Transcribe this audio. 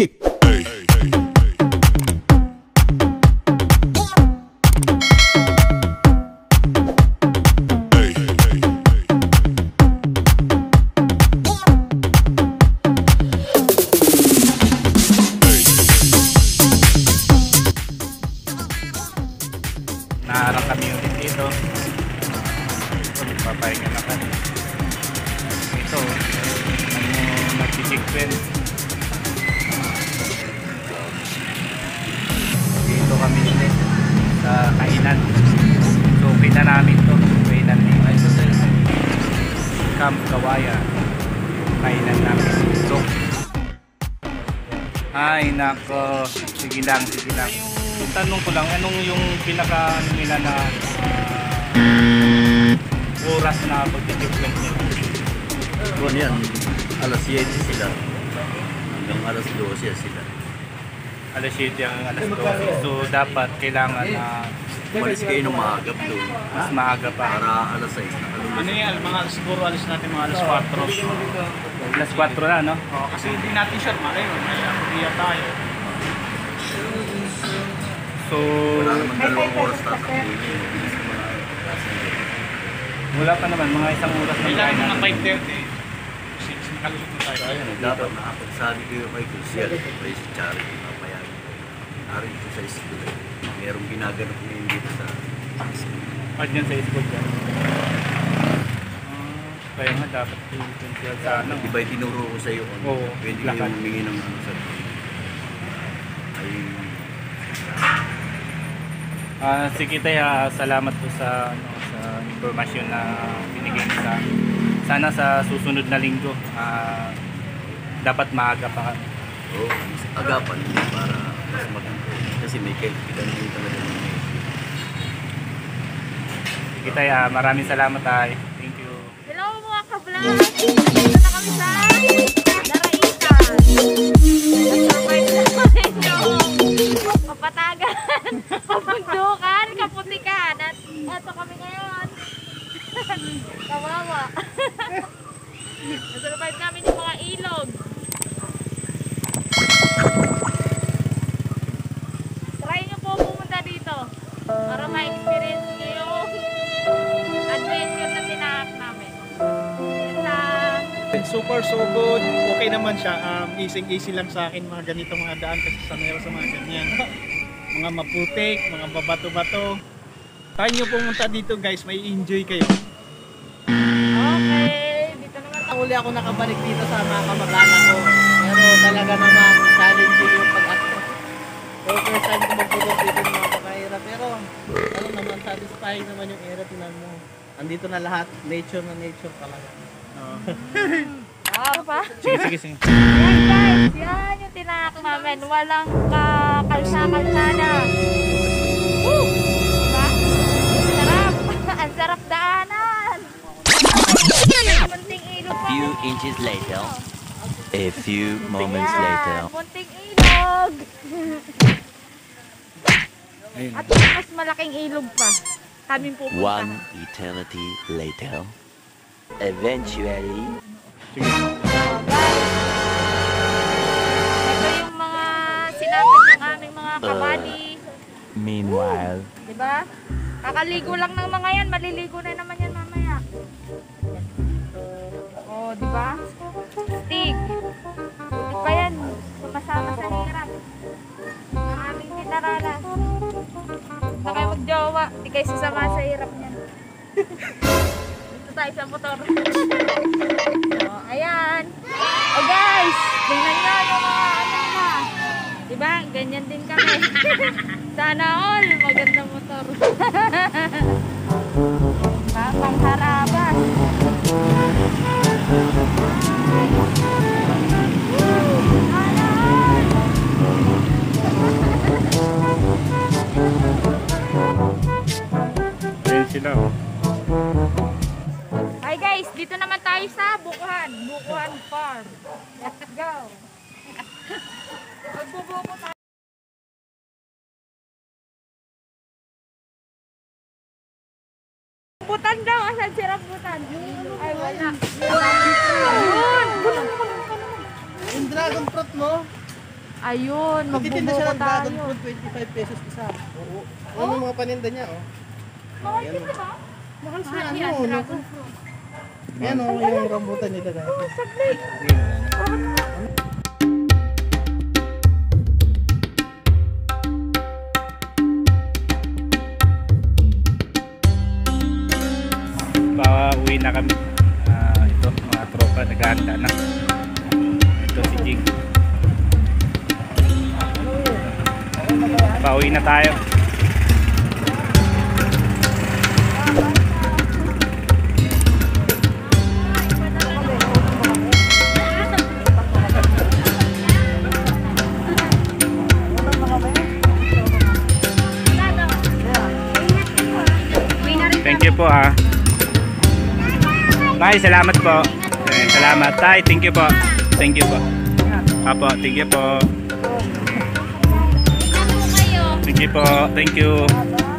kick. Naharap kami ulit dito. Papahinga na kami. Ito, nag-sequence. Dito kami ulit sa kainan. So, kita namin to. Kainan ni Camp Kawaya. Kainan namin. So, ay nako. Sige lang, sige lang. Tanong ko lang, anong yung pinaka nila na oras na pag-sequence nila? Kung yan, alas 7 sila. Hanggang alas 12 sila. Alas 7 ang alas 12. So dapat kailangan na Umalis kayo ng maagap doon. mas maaga pa. Para alas 6 nakalulus. Ano yan, mga siguro alis natin mga alas 4. Alas 4 na, no? Oo, kasi hindi natin shot, malay mo, may apriya tayo. So, Wala naman 2 oras tatakbuhin yun. Bilis naman ang passenger. wala pa naman, mga isang oras na Kailangan kainan. mga 5:30. 6 nakalusot na tayo. Ayun, dapat nakapagsabi kayo kay Crucial, kay si Charity, papayagan. Narin ko sa school. Merong ginaganap ngayon dito sa school. At yan sa school dyan. Kaya nga dapat i-control sa ano. Di ba tinuro ko sa iyo? Oo, Pwede lakad. kayong humingi ng ano sa ay Si Kitay, salamat po sa ano, sa impormasyon na binigay niyo sa sana sa susunod na linggo dapat maaga pa kami. mas agapan para mas maganda. Kasi may kailangan din talaga ng Si Kitay, maraming salamat ay. Thank you. Hello mga ka-vlog! Dito na kami sa Daraitan. Nag-survive na kami yung kapatagan, kabundukan, kaputikan. At eto kami ngayon. Kawawa. Nag-survive namin yung mga ilog. Try nyo po pumunta dito para ma-experience nyo yung adventure na tinahak namin. Yun lang. Super so good. Okay naman siya. Easy lang sa akin mga ganito mga daan kasi sanay ako sa mga ganyan. Mga maputik, mga babato-bato. Try nyo pumunta dito guys, may enjoy kayo. Okay, dito naman. Uli ako nakabalik dito sa mga kamag-anak ko. Pero talaga namang challenging yung pag-acto. So first time ko magpulog dito ng mga kakahira. Pero ano naman, satisfying naman yung era. Tinan mo. Andito na lahat. Nature na nature talaga. Ano pa? Sige. Yan guys, yan yung tinahak namin. Walang kalsa-kalsada. Woo! Diba? Sarap! Ang sarap daanan! Munting ilog pa. Few inches later. A few moments Ayan, later. munting ilog! At mas malaking ilog pa. Kaming pupuntahan. One eternity later. Eventually. Oh, guys. Ito yung mga sinabi ng aming mga kabady. Meanwhile. Diba? Kakaligo lang ng mga yan. Maliligo na naman yan mamaya. Oh, diba? Stig. Buti pa yan. Sumasama sa hirap. Ang aming tinaralan. Na kayo magjowa. Di kayo sasama sa hirap niyan. Dito tayo sa motor. So, ayan. Oh guys, tingnan nyo yung mga ano na. Diba? Ganyan din kami. Sana all magandang motor. Pangharabas. Sana all. Ayun sila, oh. Hi guys, dito naman tayo sa Bukuhan Farm. Let's go. Magbubuko tayo. Rambutan daw, asan si rambutan? Ay wala. Yun! Yung dragon fruit mo, Ayun, Magtitinda siya magbubuko ng dragon tayo. fruit, 25 pesos isa. Oo. Ano yung mga paninda niya, oh. Mahal din, di ba? Mahal sa Mahal ano, yan, no? dragon fruit. Yan, oh, yung rambutan nila dati. Saglit. Pauwi na kami. Ito, mga tropa, naghahanda na. Ito si Jing. Pauwi na tayo. Thank you po Tay, salamat po. Salamat Tay, thank you po. Thank you po. Apo, thank you po. Thank you po. Thank you.